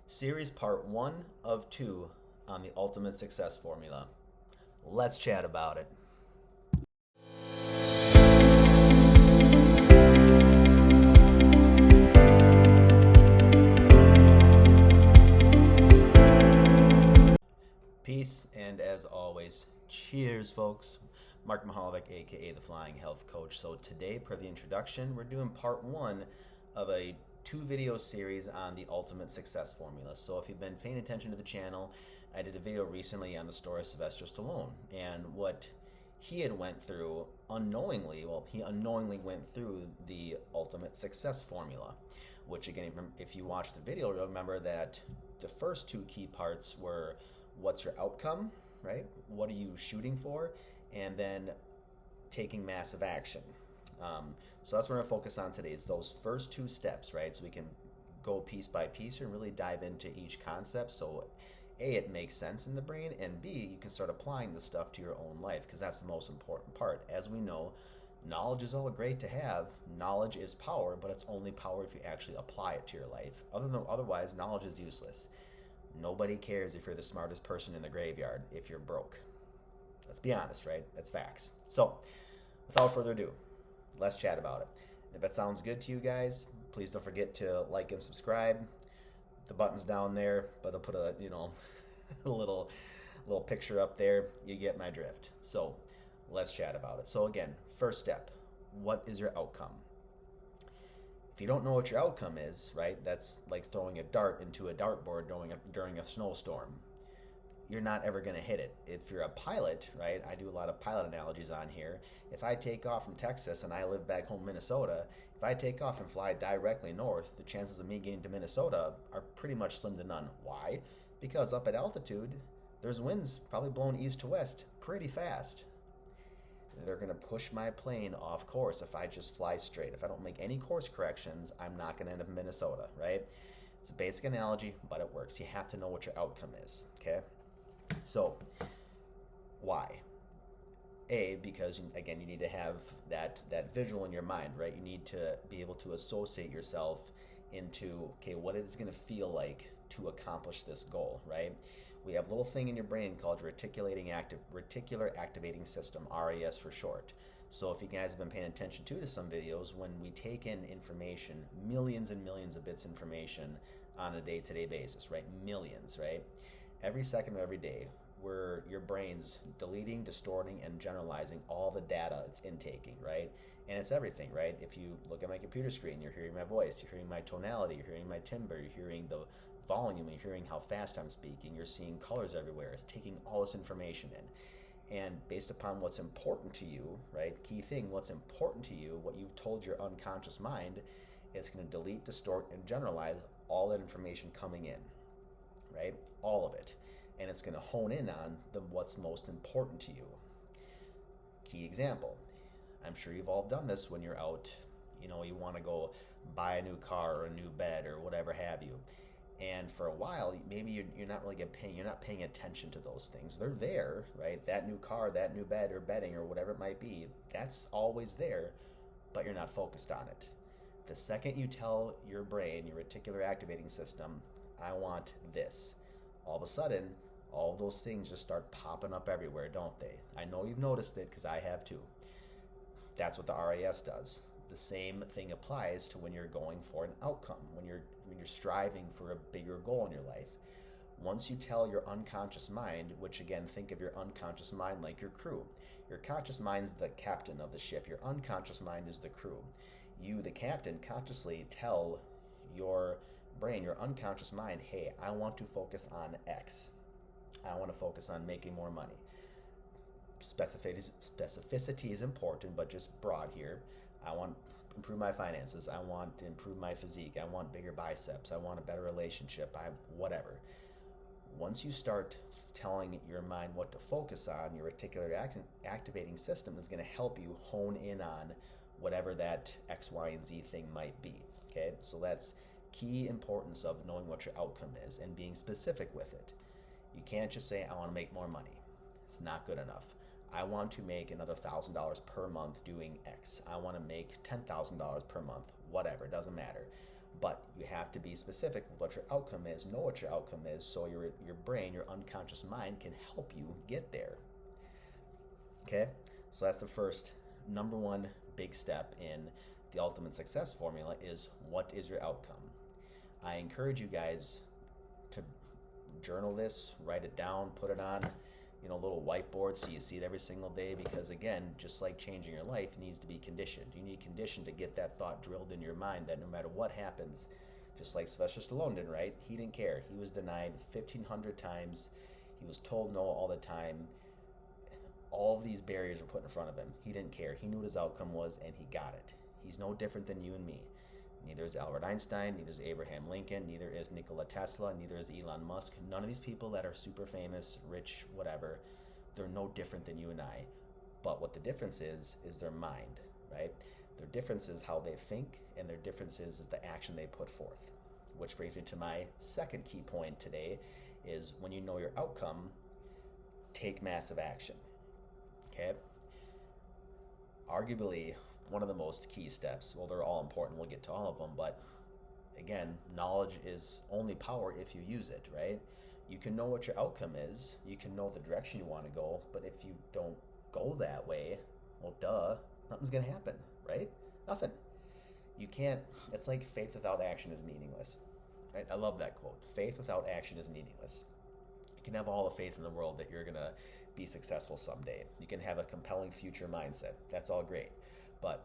Series part 1 of 2 on the ultimate success formula. Let's chat about it. Peace, and as always, cheers, folks. Mark Mihalovic, aka the Flying Health Coach. So today, per the introduction, we're doing part 1 of a 2 video series on the ultimate success formula. So if you've been paying attention to the channel, I did a video recently on the story of Sylvester Stallone and what he had went through unknowingly. Well, he unknowingly went through the ultimate success formula, which again, if you watch the video, you'll remember that the first 2 key parts were what's your outcome, right? What are you shooting for? And then taking massive action. So that's what we're going to focus on today. It's those first 2 steps, right? So we can go piece by piece and really dive into each concept. So A, it makes sense in the brain, and B, you can start applying the stuff to your own life, because that's the most important part. As we know, knowledge is all great to have. Knowledge is power, but it's only power if you actually apply it to your life. Otherwise, knowledge is useless. Nobody cares if you're the smartest person in the graveyard if you're broke. Let's be honest, right? That's facts. So, without further ado, let's chat about it. And if that sounds good to you guys, please don't forget to like and subscribe. The button's down there, but I'll put a a little picture up there. You get my drift. So, let's chat about it. So again, first step, what is your outcome? If you don't know what your outcome is, right, that's like throwing a dart into a dartboard during a snowstorm. You're not ever going to hit it. If you're a pilot, right, I do a lot of pilot analogies on here. If I take off from Texas and I live back home in Minnesota, if I take off and fly directly north, the chances of me getting to Minnesota are pretty much slim to none. Why? Because up at altitude, there's winds probably blowing east to west pretty fast. They're going to push my plane off course if I just fly straight. If I don't make any course corrections, I'm not going to end up in Minnesota, right? It's a basic analogy, but it works. You have to know what your outcome is, okay? So, why? A, because again, you need to have that visual in your mind, right? You need to be able to associate yourself into, okay, what it's going to feel like to accomplish this goal, right? We have a little thing in your brain called reticular activating system, RAS for short. So if you guys have been paying attention to some videos, when we take in information, millions and millions of bits of information on a day-to-day basis, right? Millions, right? Every second of every day, where your brain's deleting, distorting, and generalizing all the data it's intaking, right? And it's everything, right? If you look at my computer screen, you're hearing my voice, you're hearing my tonality, you're hearing my timbre, you're hearing the volume, you're hearing how fast I'm speaking, you're seeing colors everywhere. It's taking all this information in. And based upon what's important to you, right? Key thing, what's important to you, what you've told your unconscious mind, it's going to delete, distort, and generalize all that information coming in, right? All of it. And it's going to hone in on what's most important to you. Key example. I'm sure you've all done this when you're out, you want to go buy a new car or a new bed or whatever have you. And for a while, maybe you're not really you're not paying attention to those things. They're there, right? That new car, that new bed or bedding or whatever it might be, that's always there, but you're not focused on it. The second you tell your brain, your reticular activating system, I want this, all of a sudden, all of those things just start popping up everywhere, don't they? I know you've noticed it because I have too. That's what the RAS does. The same thing applies to when you're going for an outcome, when you're striving for a bigger goal in your life. Once you tell your unconscious mind, which again, think of your unconscious mind like your crew. Your conscious mind's the captain of the ship. Your unconscious mind is the crew. You, the captain, consciously tell your brain, your unconscious mind, hey, I want to focus on X. I want to focus on making more money. Specificity is important, but just broad here. I want to improve my finances. I want to improve my physique. I want bigger biceps. I want a better relationship. Whatever. Once you start telling your mind what to focus on, your reticular activating system is going to help you hone in on whatever that X, Y, and Z thing might be. Okay, so that's key importance of knowing what your outcome is and being specific with it. You can't just say, I want to make more money. It's not good enough. I want to make another $1,000 per month doing X. I want to make $10,000 per month, whatever, it doesn't matter. But you have to be specific with what your outcome is, know what your outcome is, so your brain, your unconscious mind can help you get there. Okay? So that's the first, number one big step in the ultimate success formula is, what is your outcome? I encourage you guys to journal this, write it down, put it on a little whiteboard so you see it every single day, because again, just like changing your life, it needs to be conditioned. You need conditioned to get that thought drilled in your mind that no matter what happens, just like Sylvester Stallone did, right? He didn't care. He was denied 1,500 times. He was told no all the time. All of these barriers were put in front of him. He didn't care. He knew what his outcome was, and he got it. He's no different than you and me. Neither is Albert Einstein, neither is Abraham Lincoln, neither is Nikola Tesla, neither is Elon Musk. None of these people that are super famous, rich, whatever, they're no different than you and I. But what the difference is their mind, right? Their difference is how they think, and their difference is the action they put forth. Which brings me to my second key point today, is when you know your outcome, take massive action. Okay? Arguably, one of the most key steps, well, they're all important, we'll get to all of them, but again, knowledge is only power if you use it, right? You can know what your outcome is, you can know the direction you want to go, but if you don't go that way, well, duh, nothing's going to happen, right? Nothing. You can't, it's like faith without action is meaningless, right? I love that quote. Faith without action is meaningless. You can have all the faith in the world that you're going to be successful someday. You can have a compelling future mindset. That's all great. But,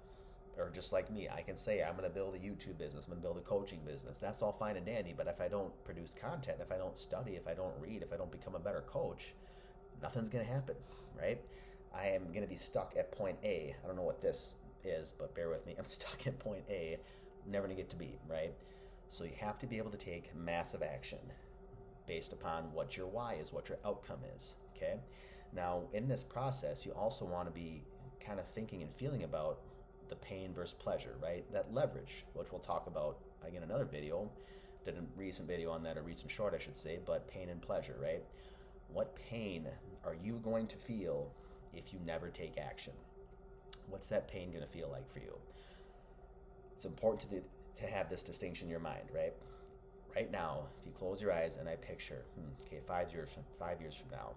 or just like me, I can say I'm going to build a YouTube business, I'm going to build a coaching business. That's all fine and dandy, but if I don't produce content, if I don't study, if I don't read, if I don't become a better coach, nothing's going to happen, right? I am going to be stuck at point A. I don't know what this is, but bear with me. I'm stuck at point A, never going to get to B, right? So you have to be able to take massive action based upon what your why is, what your outcome is, okay? Now, in this process, you also want to be kind of thinking and feeling about the pain versus pleasure, right? That leverage, which we'll talk about again in another video. Did a recent video on that, a recent short I should say, but pain and pleasure, right? What pain are you going to feel if you never take action? What's that pain going to feel like for you? It's important to have this distinction in your mind, right? Right now, if you close your eyes and I picture, okay, 5 years from now,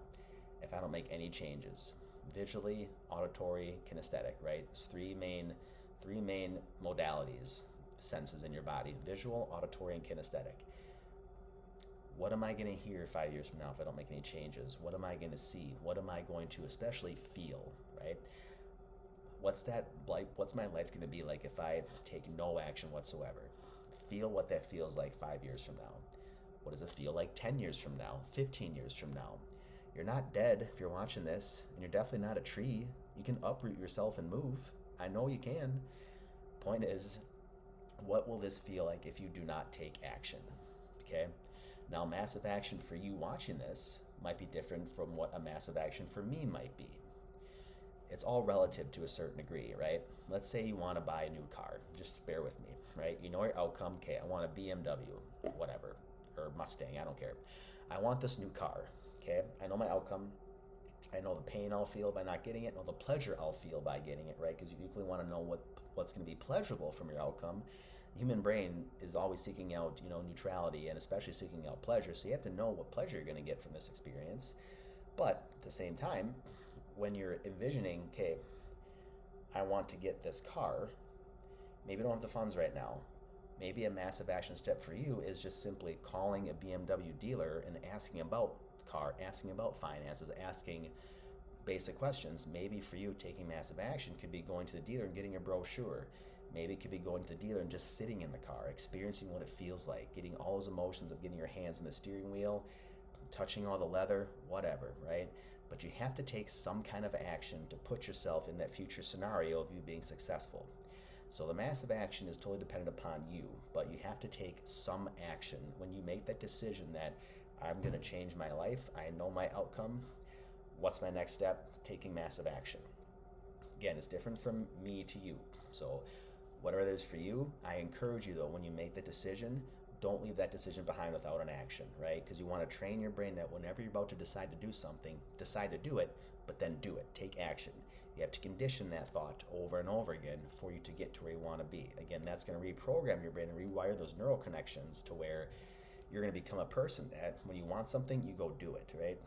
if I don't make any changes, visually, auditory, kinesthetic, right? There's three main modalities, senses in your body: visual, auditory, and kinesthetic. What am I going to hear 5 years from now if I don't make any changes? What am I going to see? What am I going to especially feel, right? What's my life going to be like if I take no action whatsoever? Feel what that feels like 5 years from now. What does it feel like 10 years from now, 15 years from now? You're not dead if you're watching this, and you're definitely not a tree. You can uproot yourself and move. I know you can. Point is, what will this feel like if you do not take action? Okay? Now, massive action for you watching this might be different from what a massive action for me might be. It's all relative to a certain degree, right? Let's say you want to buy a new car. Just bear with me, right? You know your outcome. Okay, I want a BMW, whatever, or Mustang, I don't care. I want this new car, okay? I know my outcome. I know the pain I'll feel by not getting it. I know the pleasure I'll feel by getting it, right? Because you equally want to know what's going to be pleasurable from your outcome. The human brain is always seeking out, neutrality, and especially seeking out pleasure. So you have to know what pleasure you're going to get from this experience. But at the same time, when you're envisioning, okay, I want to get this car, maybe I don't have the funds right now. Maybe a massive action step for you is just simply calling a BMW dealer and asking about the car, asking about finances, asking basic questions. Maybe for you, taking massive action could be going to the dealer and getting a brochure. Maybe it could be going to the dealer and just sitting in the car, experiencing what it feels like, getting all those emotions of getting your hands on the steering wheel, touching all the leather, whatever, right? But you have to take some kind of action to put yourself in that future scenario of you being successful. So the massive action is totally dependent upon you, but you have to take some action. When you make that decision that I'm going to change my life, I know my outcome, what's my next step? Taking massive action. Again, it's different from me to you. So whatever it is for you, I encourage you though, when you make the decision, don't leave that decision behind without an action, right? Because you want to train your brain that whenever you're about to decide to do something, decide to do it, but then do it. Take action. You have to condition that thought over and over again for you to get to where you want to be. Again, that's going to reprogram your brain and rewire those neural connections to where you're going to become a person that when you want something, you go do it, right?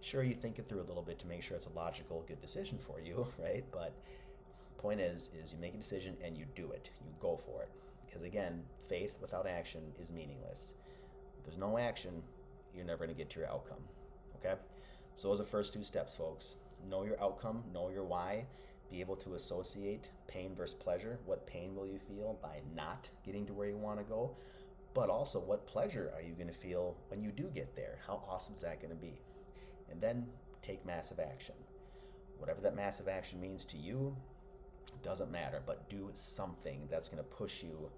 Sure, you think it through a little bit to make sure it's a logical, good decision for you, right? But point is you make a decision and you do it. You go for it. Because again, faith without action is meaningless. If there's no action, you're never going to get to your outcome, okay? So those are the first 2 steps, folks. Know your outcome, know your why, be able to associate pain versus pleasure. What pain will you feel by not getting to where you want to go? But also, what pleasure are you going to feel when you do get there? How awesome is that going to be? And then take massive action. Whatever that massive action means to you, doesn't matter, but do something that's going to push you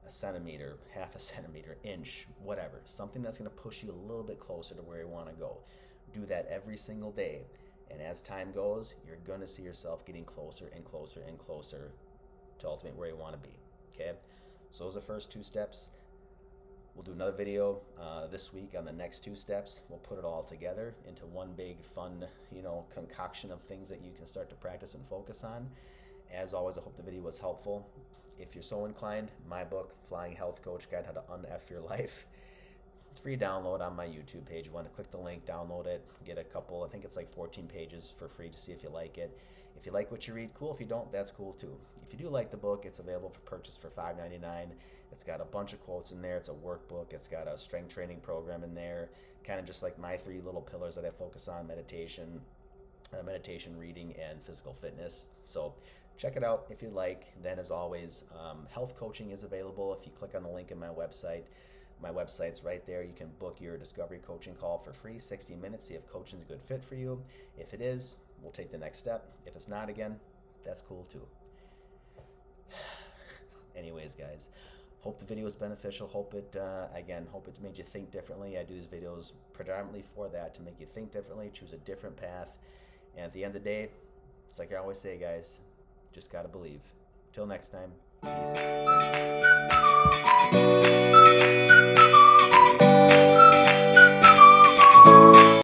a centimeter, half a centimeter, inch, whatever. Something that's going to push you a little bit closer to where you want to go. Do that every single day. And as time goes, you're going to see yourself getting closer and closer and closer to ultimately where you want to be. Okay? So those are the first 2 steps. We'll do another video this week on the next 2 steps. We'll put it all together into one big fun, concoction of things that you can start to practice and focus on. As always, I hope the video was helpful. If you're so inclined, my book, Flying Health Coach Guide, How to Un-F Your Life. It's free download on my YouTube page. You want to click the link, download it, get a couple, I think it's like 14 pages for free to see if you like it. If you like what you read, cool. If you don't, that's cool too. If you do like the book, it's available for purchase for $5.99. It's got a bunch of quotes in there. It's a workbook. It's got a strength training program in there, kind of just like my 3 little pillars that I focus on: meditation, reading, and physical fitness. So check it out if you like. Then, as always, health coaching is available. If you click on the link in my website's right there. You can book your discovery coaching call for free, 60 minutes, see if coaching is a good fit for you. If it is, we'll take the next step. If it's not, again, that's cool too. Anyways, guys, hope the video was beneficial. Hope it made you think differently. I do these videos predominantly for that, to make you think differently, choose a different path. And at the end of the day, it's like I always say, guys, just gotta believe. Till next time, peace.